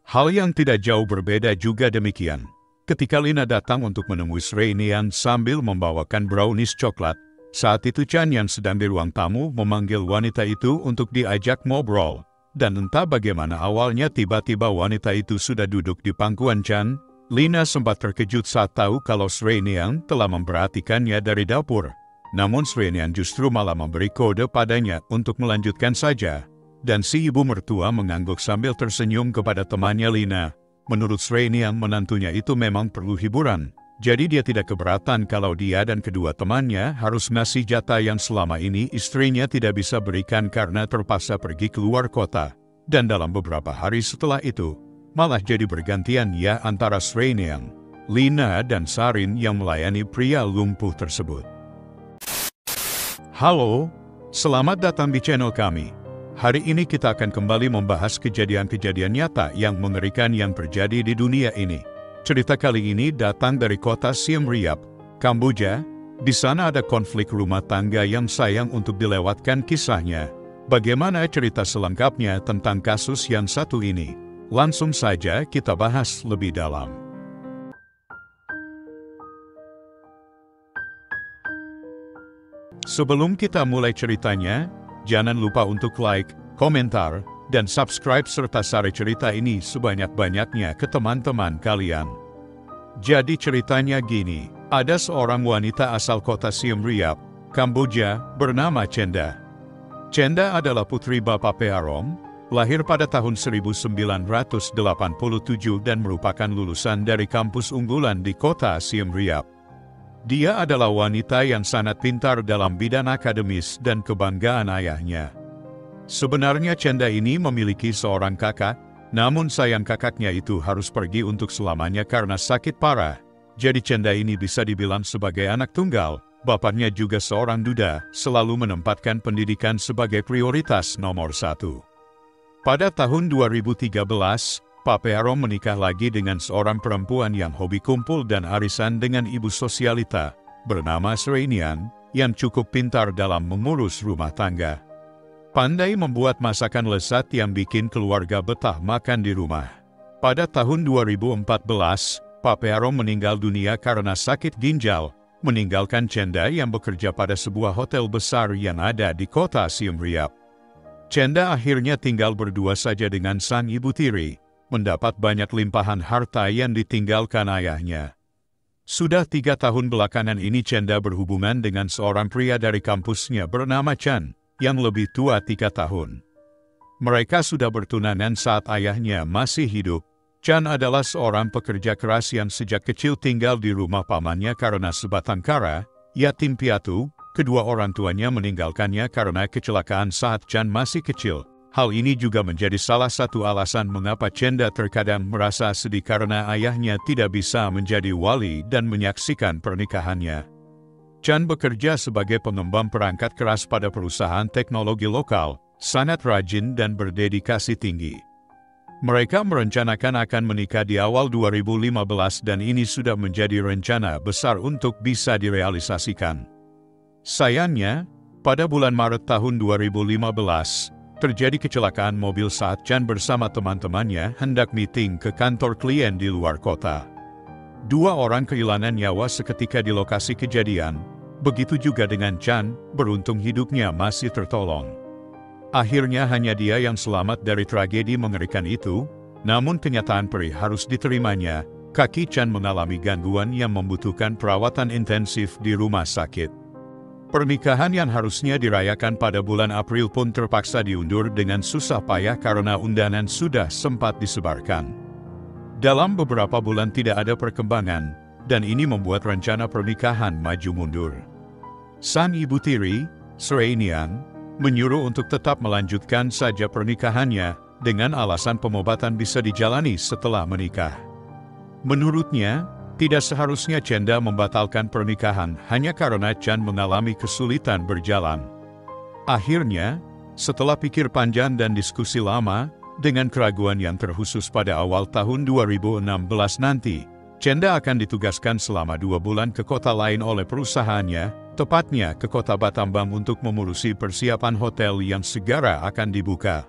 Hal yang tidak jauh berbeda juga demikian. Ketika Lina datang untuk menemui Sreinian sambil membawakan brownies coklat, saat itu Chan yang sedang di ruang tamu memanggil wanita itu untuk diajak ngobrol. Dan entah bagaimana awalnya tiba-tiba wanita itu sudah duduk di pangkuan Chan. Lina sempat terkejut saat tahu kalau Sreinian telah memperhatikannya dari dapur. Namun Sreinian justru malah memberi kode padanya untuk melanjutkan saja. Dan si ibu mertua mengangguk sambil tersenyum kepada temannya Lina. Menurut Sreinian menantunya itu memang perlu hiburan. Jadi dia tidak keberatan kalau dia dan kedua temannya harus ngasih jatah yang selama ini istrinya tidak bisa berikan karena terpaksa pergi keluar kota. Dan dalam beberapa hari setelah itu, malah jadi bergantian ya antara Sreinian, Lina dan Sarin yang melayani pria lumpuh tersebut. Halo, selamat datang di channel kami. Hari ini kita akan kembali membahas kejadian-kejadian nyata yang mengerikan yang terjadi di dunia ini. Cerita kali ini datang dari kota Siem Reap, Kamboja. Di sana ada konflik rumah tangga yang sayang untuk dilewatkan kisahnya. Bagaimana cerita selengkapnya tentang kasus yang satu ini? Langsung saja kita bahas lebih dalam. Sebelum kita mulai ceritanya, jangan lupa untuk like, komentar, dan subscribe serta share cerita ini sebanyak-banyaknya ke teman-teman kalian. Jadi ceritanya gini, ada seorang wanita asal kota Siem Reap, Kamboja, bernama Chenda. Chenda adalah putri Bapak Pearom, lahir pada tahun 1987 dan merupakan lulusan dari kampus unggulan di kota Siem Reap. Dia adalah wanita yang sangat pintar dalam bidang akademis dan kebanggaan ayahnya. Sebenarnya Chenda ini memiliki seorang kakak, namun sayang kakaknya itu harus pergi untuk selamanya karena sakit parah. Jadi Chenda ini bisa dibilang sebagai anak tunggal. Bapaknya juga seorang duda, selalu menempatkan pendidikan sebagai prioritas nomor satu. Pada tahun 2013, Pak Pearom menikah lagi dengan seorang perempuan yang hobi kumpul dan arisan dengan ibu sosialita, bernama Sreinian, yang cukup pintar dalam mengurus rumah tangga. Pandai membuat masakan lezat yang bikin keluarga betah makan di rumah. Pada tahun 2014, Pak Pearom meninggal dunia karena sakit ginjal, meninggalkan Chenda yang bekerja pada sebuah hotel besar yang ada di kota Siem Reap. Chenda akhirnya tinggal berdua saja dengan sang ibu tiri, mendapat banyak limpahan harta yang ditinggalkan ayahnya. Sudah 3 tahun belakangan ini Chenda berhubungan dengan seorang pria dari kampusnya bernama Chan, yang lebih tua 3 tahun. Mereka sudah bertunangan saat ayahnya masih hidup. Chan adalah seorang pekerja keras yang sejak kecil tinggal di rumah pamannya karena sebatang kara, yatim piatu. Kedua orang tuanya meninggalkannya karena kecelakaan saat Chan masih kecil. Hal ini juga menjadi salah satu alasan mengapa Chenda terkadang merasa sedih karena ayahnya tidak bisa menjadi wali dan menyaksikan pernikahannya. Chan bekerja sebagai pengembang perangkat keras pada perusahaan teknologi lokal, sangat rajin dan berdedikasi tinggi. Mereka merencanakan akan menikah di awal 2015 dan ini sudah menjadi rencana besar untuk bisa direalisasikan. Sayangnya, pada bulan Maret tahun 2015, terjadi kecelakaan mobil saat Chan bersama teman-temannya hendak meeting ke kantor klien di luar kota. 2 orang kehilangan nyawa seketika di lokasi kejadian, begitu juga dengan Chan, beruntung hidupnya masih tertolong. Akhirnya hanya dia yang selamat dari tragedi mengerikan itu, namun kenyataan perih harus diterimanya, kaki Chan mengalami gangguan yang membutuhkan perawatan intensif di rumah sakit. Pernikahan yang harusnya dirayakan pada bulan April pun terpaksa diundur dengan susah payah karena undangan sudah sempat disebarkan. Dalam beberapa bulan tidak ada perkembangan, dan ini membuat rencana pernikahan maju mundur. Sang ibu tiri, Sreinian, menyuruh untuk tetap melanjutkan saja pernikahannya, dengan alasan pengobatan bisa dijalani setelah menikah. Menurutnya, tidak seharusnya Chenda membatalkan pernikahan hanya karena Chan mengalami kesulitan berjalan. Akhirnya, setelah pikir panjang dan diskusi lama, dengan keraguan yang terkhusus pada awal tahun 2016 nanti, Chenda akan ditugaskan selama 2 bulan ke kota lain oleh perusahaannya, tepatnya ke kota Battambang untuk mengurusi persiapan hotel yang segera akan dibuka.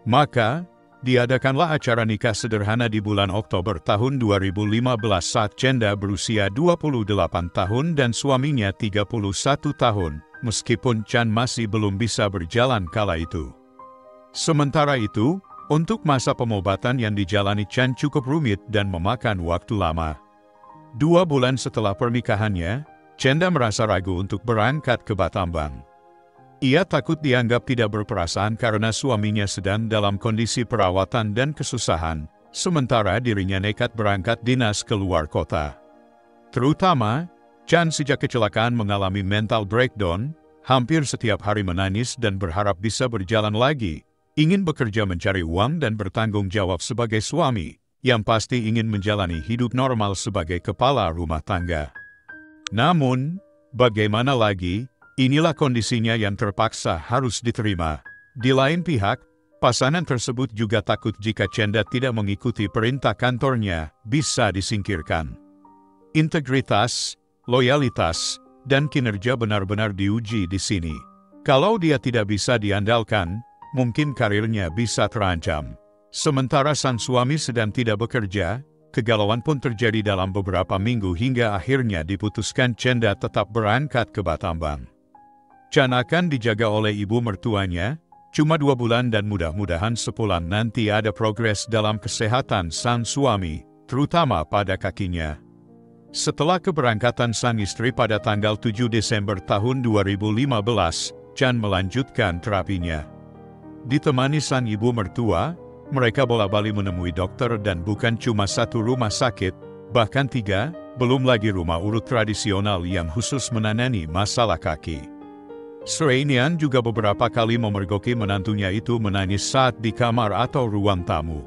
Maka, Diadakanlah acara nikah sederhana di bulan Oktober tahun 2015 saat Chenda berusia 28 tahun dan suaminya 31 tahun, meskipun Chan masih belum bisa berjalan kala itu. Sementara itu, untuk masa pengobatan yang dijalani Chan cukup rumit dan memakan waktu lama. 2 bulan setelah pernikahannya, Chenda merasa ragu untuk berangkat ke Battambang. Ia takut dianggap tidak berperasaan karena suaminya sedang dalam kondisi perawatan dan kesusahan, sementara dirinya nekat berangkat dinas ke luar kota. Terutama, Chan sejak kecelakaan mengalami mental breakdown, hampir setiap hari menangis dan berharap bisa berjalan lagi, ingin bekerja mencari uang dan bertanggung jawab sebagai suami, yang pasti ingin menjalani hidup normal sebagai kepala rumah tangga. Namun, bagaimana lagi? Inilah kondisinya yang terpaksa harus diterima. Di lain pihak, pasangan tersebut juga takut jika Chenda tidak mengikuti perintah kantornya, bisa disingkirkan. Integritas, loyalitas, dan kinerja benar-benar diuji di sini. Kalau dia tidak bisa diandalkan, mungkin karirnya bisa terancam. Sementara sang suami sedang tidak bekerja, kegalauan pun terjadi dalam beberapa minggu hingga akhirnya diputuskan Chenda tetap berangkat ke Battambang. Chan akan dijaga oleh ibu mertuanya, cuma 2 bulan dan mudah-mudahan sepulang nanti ada progres dalam kesehatan sang suami, terutama pada kakinya. Setelah keberangkatan sang istri pada tanggal 7 Desember tahun 2015, Chan melanjutkan terapinya. Ditemani sang ibu mertua, mereka bola-balik menemui dokter dan bukan cuma 1 rumah sakit, bahkan 3, belum lagi rumah urut tradisional yang khusus menangani masalah kaki. Sreinian juga beberapa kali memergoki menantunya itu menangis saat di kamar atau ruang tamu.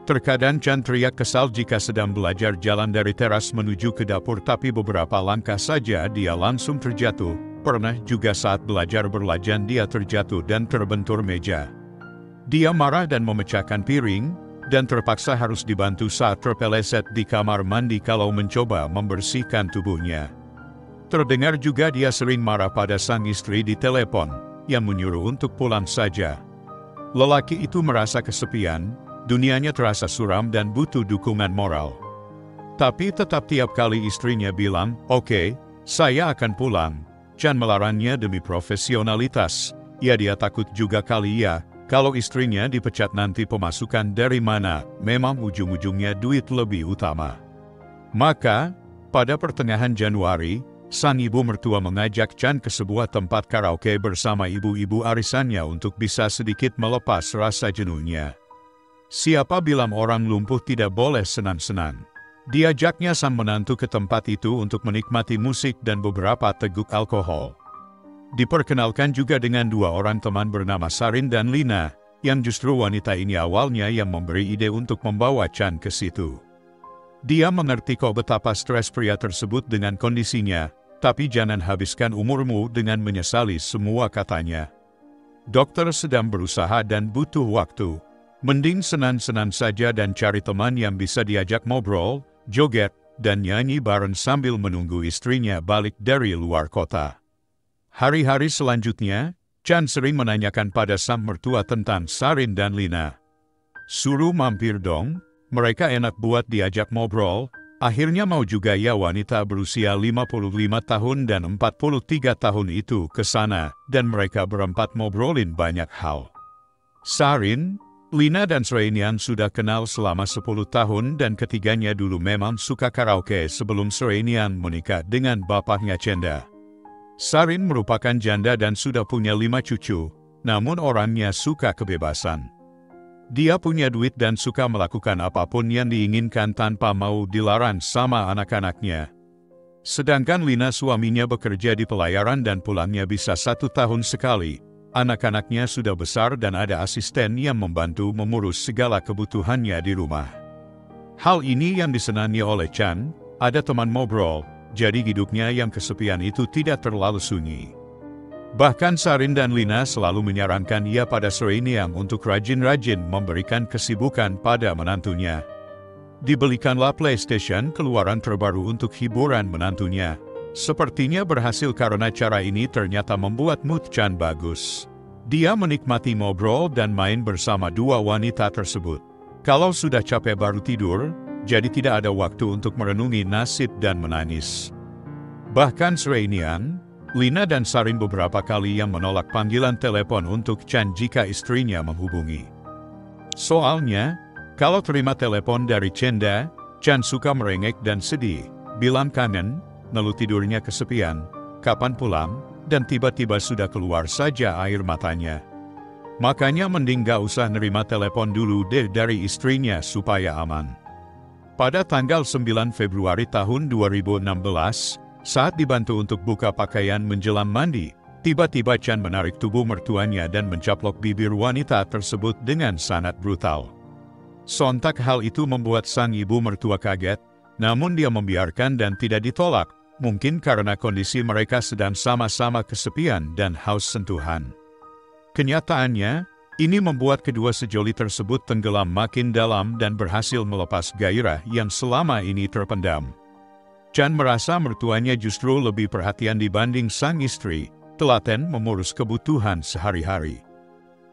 Terkadang Chan teriak kesal jika sedang belajar jalan dari teras menuju ke dapur tapi beberapa langkah saja dia langsung terjatuh. Pernah juga saat belajar berlajan dia terjatuh dan terbentur meja. Dia marah dan memecahkan piring, dan terpaksa harus dibantu saat terpeleset di kamar mandi kalau mencoba membersihkan tubuhnya. Terdengar juga dia sering marah pada sang istri di telepon, yang menyuruh untuk pulang saja. Lelaki itu merasa kesepian, dunianya terasa suram dan butuh dukungan moral. Tapi tetap tiap kali istrinya bilang, "Oke, saya akan pulang," Chan melarangnya demi profesionalitas. Ya dia takut juga kali ya, kalau istrinya dipecat nanti pemasukan dari mana, memang ujung-ujungnya duit lebih utama. Maka, pada pertengahan Januari, sang ibu mertua mengajak Chan ke sebuah tempat karaoke bersama ibu-ibu arisannya untuk bisa sedikit melepas rasa jenuhnya. Siapa bilang orang lumpuh tidak boleh senang-senang? Diajaknya sang menantu ke tempat itu untuk menikmati musik dan beberapa teguk alkohol. Diperkenalkan juga dengan 2 orang teman bernama Sarin dan Lina, yang justru wanita ini awalnya yang memberi ide untuk membawa Chan ke situ. Dia mengerti kok betapa stres pria tersebut dengan kondisinya, tapi jangan habiskan umurmu dengan menyesali semua katanya. Dokter sedang berusaha dan butuh waktu. Mending senang-senang saja dan cari teman yang bisa diajak ngobrol, joget, dan nyanyi bareng sambil menunggu istrinya balik dari luar kota. Hari-hari selanjutnya, Chan sering menanyakan pada sang mertua tentang Sarin dan Lina. "Suruh mampir dong, mereka enak buat diajak ngobrol." Akhirnya mau juga ya wanita berusia 55 tahun dan 43 tahun itu ke sana, dan mereka berempat ngobrolin banyak hal. Sarin, Lina dan Sreinian sudah kenal selama 10 tahun dan ketiganya dulu memang suka karaoke sebelum Sreinian menikah dengan bapaknya Chenda. Sarin merupakan janda dan sudah punya 5 cucu, namun orangnya suka kebebasan. Dia punya duit dan suka melakukan apapun yang diinginkan tanpa mau dilarang sama anak-anaknya. Sedangkan Lina suaminya bekerja di pelayaran dan pulangnya bisa 1 tahun sekali. Anak-anaknya sudah besar dan ada asisten yang membantu mengurus segala kebutuhannya di rumah. Hal ini yang disenangi oleh Chan, ada teman ngobrol, jadi hidupnya yang kesepian itu tidak terlalu sunyi. Bahkan Sarin dan Lina selalu menyarankan ia pada Sreinian untuk rajin-rajin memberikan kesibukan pada menantunya. Dibelikanlah PlayStation keluaran terbaru untuk hiburan menantunya. Sepertinya berhasil karena cara ini ternyata membuat mood Chan bagus. Dia menikmati ngobrol dan main bersama dua wanita tersebut. Kalau sudah capek baru tidur, jadi tidak ada waktu untuk merenungi nasib dan menangis. Bahkan sore inian, Lina dan Sarin beberapa kali yang menolak panggilan telepon untuk Chan jika istrinya menghubungi. Soalnya, kalau terima telepon dari Chenda, Chan suka merengek dan sedih, bilang kangen, ngeluh tidurnya kesepian, kapan pulang, dan tiba-tiba sudah keluar saja air matanya. Makanya mending gak usah nerima telepon dulu deh dari istrinya supaya aman. Pada tanggal 9 Februari tahun 2016, saat dibantu untuk buka pakaian menjelang mandi, tiba-tiba Chan menarik tubuh mertuanya dan mencaplok bibir wanita tersebut dengan sangat brutal. Sontak hal itu membuat sang ibu mertua kaget, namun dia membiarkan dan tidak ditolak, mungkin karena kondisi mereka sedang sama-sama kesepian dan haus sentuhan. Kenyataannya, ini membuat kedua sejoli tersebut tenggelam makin dalam dan berhasil melepas gairah yang selama ini terpendam. Chan merasa mertuanya justru lebih perhatian dibanding sang istri, telaten mengurus kebutuhan sehari-hari.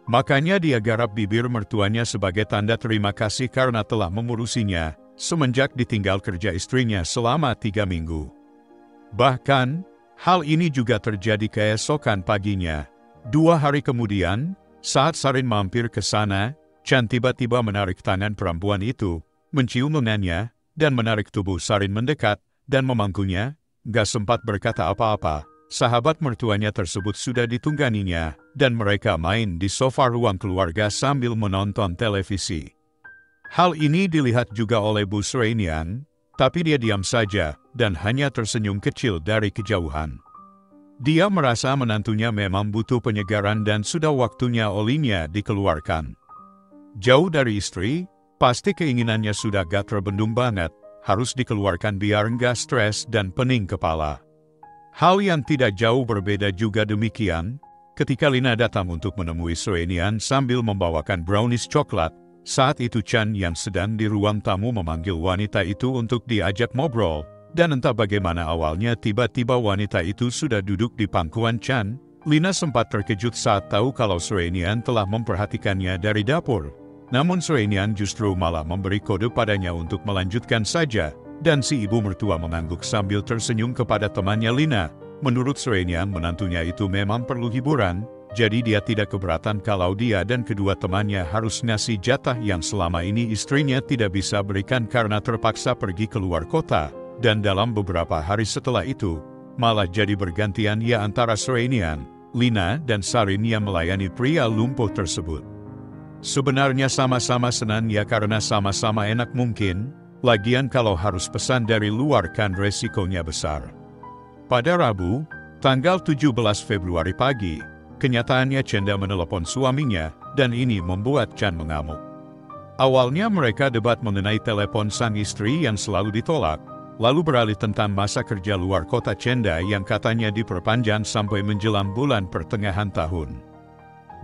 Makanya dia garap bibir mertuanya sebagai tanda terima kasih karena telah mengurusinya, semenjak ditinggal kerja istrinya selama 3 minggu. Bahkan, hal ini juga terjadi keesokan paginya. 2 hari kemudian, saat Sarin mampir ke sana, Chan tiba-tiba menarik tangan perempuan itu, mencium lengannya, dan menarik tubuh Sarin mendekat, dan memangkunya. Gak sempat berkata apa-apa, sahabat mertuanya tersebut sudah ditungganginya, dan mereka main di sofa ruang keluarga sambil menonton televisi. Hal ini dilihat juga oleh Bu Sreinian, tapi dia diam saja, dan hanya tersenyum kecil dari kejauhan. Dia merasa menantunya memang butuh penyegaran dan sudah waktunya olehnya dikeluarkan. Jauh dari istri, pasti keinginannya sudah gak terbendung banget, harus dikeluarkan biar nggak stres dan pening kepala. Hal yang tidak jauh berbeda juga demikian, ketika Lina datang untuk menemui Sreinian sambil membawakan brownies coklat, saat itu Chan yang sedang di ruang tamu memanggil wanita itu untuk diajak ngobrol, dan entah bagaimana awalnya tiba-tiba wanita itu sudah duduk di pangkuan Chan. Lina sempat terkejut saat tahu kalau Sreinian telah memperhatikannya dari dapur. Namun Sreinian justru malah memberi kode padanya untuk melanjutkan saja, dan si ibu mertua mengangguk sambil tersenyum kepada temannya Lina. Menurut Sreinian menantunya itu memang perlu hiburan, jadi dia tidak keberatan kalau dia dan kedua temannya harus ngasih jatah yang selama ini istrinya tidak bisa berikan karena terpaksa pergi keluar kota. Dan dalam beberapa hari setelah itu, malah jadi bergantian ya antara Sreinian, Lina dan Sarin yang melayani pria lumpuh tersebut. Sebenarnya sama-sama senang ya karena sama-sama enak mungkin, lagian kalau harus pesan dari luar kan resikonya besar. Pada Rabu, tanggal 17 Februari pagi, kenyataannya Chenda menelepon suaminya, dan ini membuat Chan mengamuk. Awalnya mereka debat mengenai telepon sang istri yang selalu ditolak, lalu beralih tentang masa kerja luar kota Chenda yang katanya diperpanjang sampai menjelang bulan pertengahan tahun.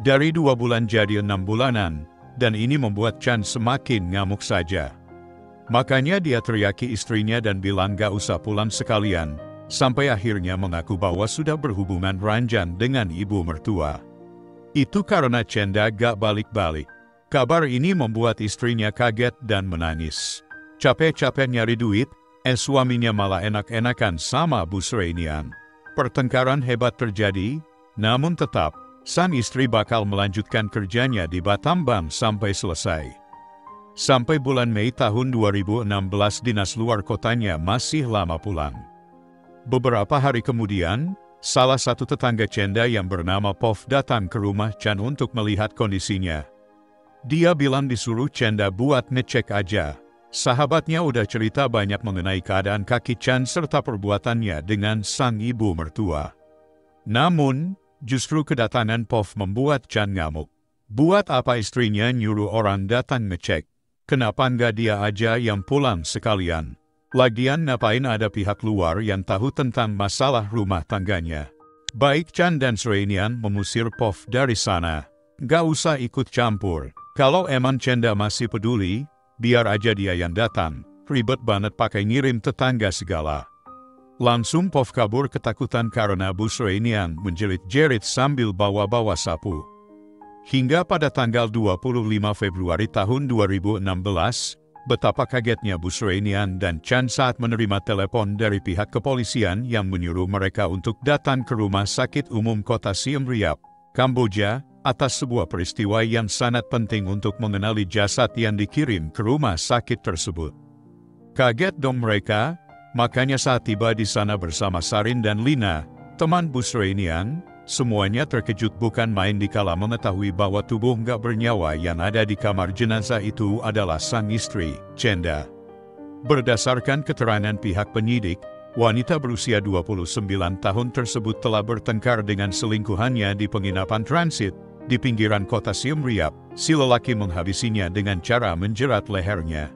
Dari 2 bulan jadi 6 bulanan, dan ini membuat Chan semakin ngamuk saja. Makanya dia teriaki istrinya dan bilang gak usah pulang sekalian, sampai akhirnya mengaku bahwa sudah berhubungan ranjang dengan ibu mertua. Itu karena Chenda gak balik-balik. Kabar ini membuat istrinya kaget dan menangis. Capek-capek nyari duit, suaminya malah enak-enakan sama Bu Sreinian. Pertengkaran hebat terjadi, namun tetap, sang istri bakal melanjutkan kerjanya di Battambang sampai selesai. Sampai bulan Mei tahun 2016 dinas luar kotanya masih lama pulang. Beberapa hari kemudian, salah satu tetangga Chenda yang bernama Pov datang ke rumah Chan untuk melihat kondisinya. Dia bilang disuruh Chenda buat ngecek aja. Sahabatnya udah cerita banyak mengenai keadaan kaki Chan serta perbuatannya dengan sang ibu mertua. Namun, justru kedatangan Pov membuat Chan ngamuk. Buat apa istrinya nyuruh orang datang ngecek? Kenapa nggak dia aja yang pulang sekalian? Lagian ngapain ada pihak luar yang tahu tentang masalah rumah tangganya? Baik Chan dan Sreinian mengusir Pov dari sana. Nggak usah ikut campur. Kalau emang Chenda masih peduli, biar aja dia yang datang. Ribet banget pakai ngirim tetangga segala. Langsung Pov kabur ketakutan karena Bu Sreinian menjerit-jerit sambil bawa-bawa sapu. Hingga pada tanggal 25 Februari tahun 2016, betapa kagetnya Busrainian dan Chan saat menerima telepon dari pihak kepolisian yang menyuruh mereka untuk datang ke Rumah Sakit Umum Kota Siem Reap, Kamboja, atas sebuah peristiwa yang sangat penting untuk mengenali jasad yang dikirim ke rumah sakit tersebut. Kaget dong mereka, makanya saat tiba di sana bersama Sarin dan Lina, teman Busrainian, semuanya terkejut bukan main dikala mengetahui bahwa tubuh nggak bernyawa yang ada di kamar jenazah itu adalah sang istri, Chenda. Berdasarkan keterangan pihak penyidik, wanita berusia 29 tahun tersebut telah bertengkar dengan selingkuhannya di penginapan transit di pinggiran kota Siem Reap. Si lelaki menghabisinya dengan cara menjerat lehernya.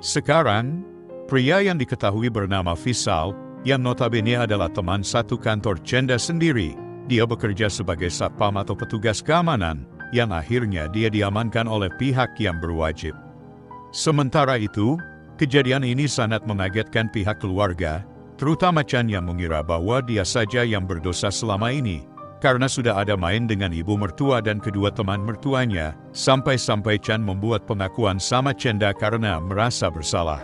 Sekarang, pria yang diketahui bernama Visal, yang notabene adalah teman satu kantor Chenda sendiri, dia bekerja sebagai satpam atau petugas keamanan, yang akhirnya dia diamankan oleh pihak yang berwajib. Sementara itu, kejadian ini sangat mengagetkan pihak keluarga, terutama Chan yang mengira bahwa dia saja yang berdosa selama ini, karena sudah ada main dengan ibu mertua dan kedua teman mertuanya, sampai-sampai Chan membuat pengakuan sama Chenda karena merasa bersalah.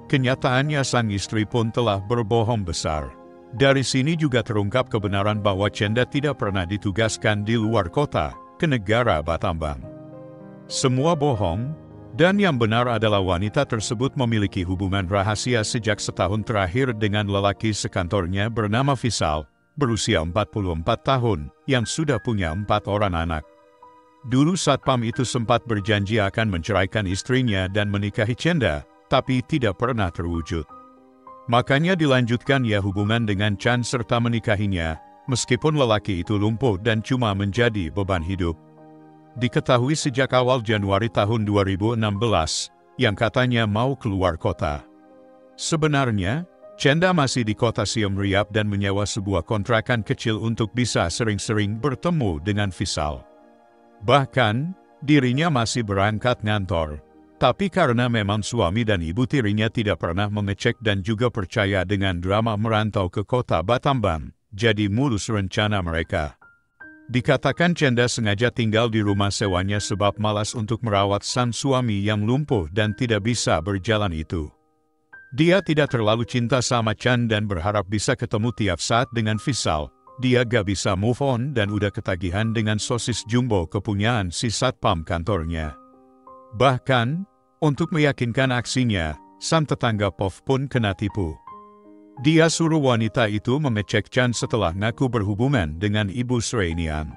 Kenyataannya sang istri pun telah berbohong besar. Dari sini juga terungkap kebenaran bahwa Chenda tidak pernah ditugaskan di luar kota, ke negara Battambang. Semua bohong, dan yang benar adalah wanita tersebut memiliki hubungan rahasia sejak setahun terakhir dengan lelaki sekantornya bernama Visal, berusia 44 tahun, yang sudah punya 4 orang anak. Dulu satpam itu sempat berjanji akan menceraikan istrinya dan menikahi Chenda, tapi tidak pernah terwujud. Makanya dilanjutkan ya hubungan dengan Chan serta menikahinya, meskipun lelaki itu lumpuh dan cuma menjadi beban hidup. Diketahui sejak awal Januari tahun 2016, yang katanya mau keluar kota. Sebenarnya, Chenda masih di kota Siem Reap dan menyewa sebuah kontrakan kecil untuk bisa sering-sering bertemu dengan Visal. Bahkan, dirinya masih berangkat ngantor. Tapi karena memang suami dan ibu tirinya tidak pernah mengecek dan juga percaya dengan drama merantau ke kota Battambang, jadi mulus rencana mereka. Dikatakan Chenda sengaja tinggal di rumah sewanya sebab malas untuk merawat sang suami yang lumpuh dan tidak bisa berjalan itu. Dia tidak terlalu cinta sama Chan dan berharap bisa ketemu tiap saat dengan Visal. Dia gak bisa move on dan udah ketagihan dengan sosis jumbo kepunyaan si satpam kantornya. Bahkan, untuk meyakinkan aksinya, sang tetangga Pov pun kena tipu. Dia suruh wanita itu mengecek Chan setelah ngaku berhubungan dengan ibu Srainian.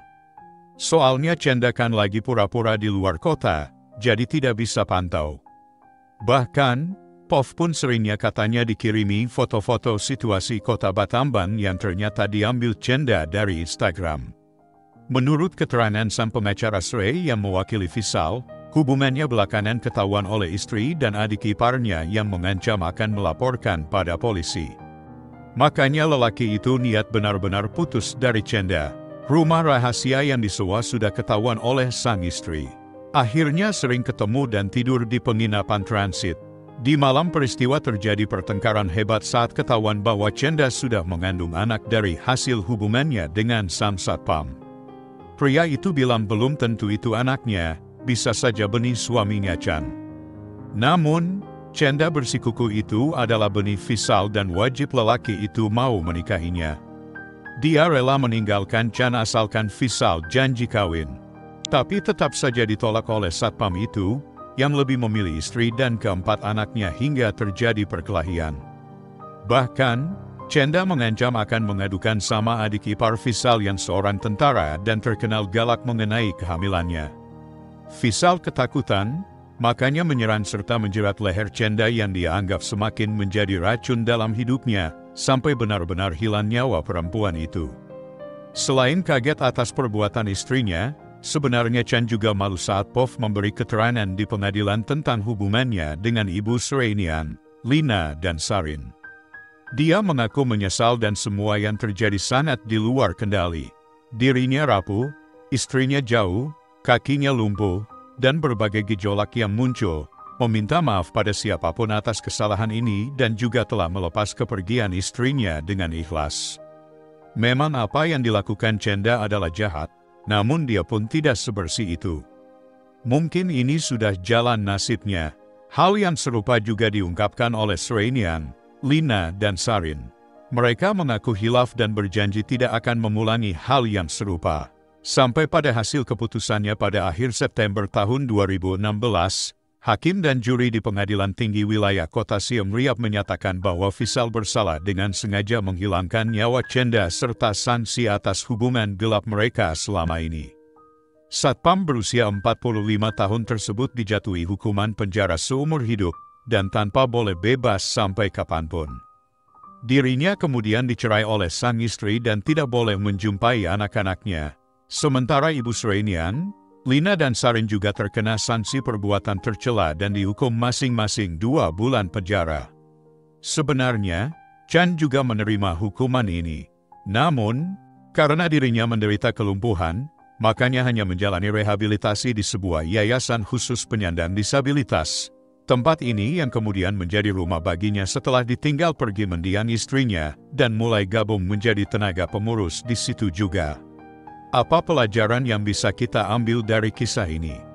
Soalnya Chenda kan lagi pura-pura di luar kota, jadi tidak bisa pantau. Bahkan, Pov pun seringnya katanya dikirimi foto-foto situasi kota Battambang yang ternyata diambil Chenda dari Instagram. Menurut keterangan sang pengacara Srey yang mewakili Visal, hubungannya belakangan ketahuan oleh istri dan adik iparnya yang mengancam akan melaporkan pada polisi. Makanya lelaki itu niat benar-benar putus dari Chenda. Rumah rahasia yang disewa sudah ketahuan oleh sang istri. Akhirnya sering ketemu dan tidur di penginapan transit. Di malam peristiwa terjadi pertengkaran hebat saat ketahuan bahwa Chenda sudah mengandung anak dari hasil hubungannya dengan sang satpam. Pria itu bilang belum tentu itu anaknya, bisa saja benih suaminya Chan. Namun, Chenda bersikuku itu adalah benih Visal dan wajib lelaki itu mau menikahinya. Dia rela meninggalkan Chan asalkan Visal janji kawin. Tapi tetap saja ditolak oleh satpam itu, yang lebih memilih istri dan keempat anaknya hingga terjadi perkelahian. Bahkan, Chenda mengancam akan mengadukan sama adik ipar Visal yang seorang tentara dan terkenal galak mengenai kehamilannya. Visal ketakutan, makanya menyerang serta menjerat leher Chenda yang dia anggap semakin menjadi racun dalam hidupnya, sampai benar-benar hilang nyawa perempuan itu. Selain kaget atas perbuatan istrinya, sebenarnya Chan juga malu saat Pov memberi keterangan di pengadilan tentang hubungannya dengan ibu Srainian, Lina dan Sarin. Dia mengaku menyesal dan semua yang terjadi sangat di luar kendali. Dirinya rapuh, istrinya jauh, kakinya lumpuh, dan berbagai gejolak yang muncul, meminta maaf pada siapapun atas kesalahan ini dan juga telah melepas kepergian istrinya dengan ikhlas. Memang apa yang dilakukan Chenda adalah jahat, namun dia pun tidak sebersih itu. Mungkin ini sudah jalan nasibnya. Hal yang serupa juga diungkapkan oleh Sreinian, Lina, dan Sarin. Mereka mengaku hilaf dan berjanji tidak akan mengulangi hal yang serupa. Sampai pada hasil keputusannya pada akhir September tahun 2016, hakim dan juri di Pengadilan Tinggi Wilayah Kota Siem Reap menyatakan bahwa Faisal bersalah dengan sengaja menghilangkan nyawa Chenda serta sanksi atas hubungan gelap mereka selama ini. Satpam berusia 45 tahun tersebut dijatuhi hukuman penjara seumur hidup dan tanpa boleh bebas sampai kapanpun. Dirinya kemudian dicerai oleh sang istri dan tidak boleh menjumpai anak-anaknya. Sementara Ibu Sreinian, Lina dan Sarin juga terkena sanksi perbuatan tercela dan dihukum masing-masing 2 bulan penjara. Sebenarnya, Chan juga menerima hukuman ini. Namun, karena dirinya menderita kelumpuhan, makanya hanya menjalani rehabilitasi di sebuah yayasan khusus penyandang disabilitas. Tempat ini yang kemudian menjadi rumah baginya setelah ditinggal pergi mendiang istrinya dan mulai gabung menjadi tenaga pengurus di situ juga. Apa pelajaran yang bisa kita ambil dari kisah ini?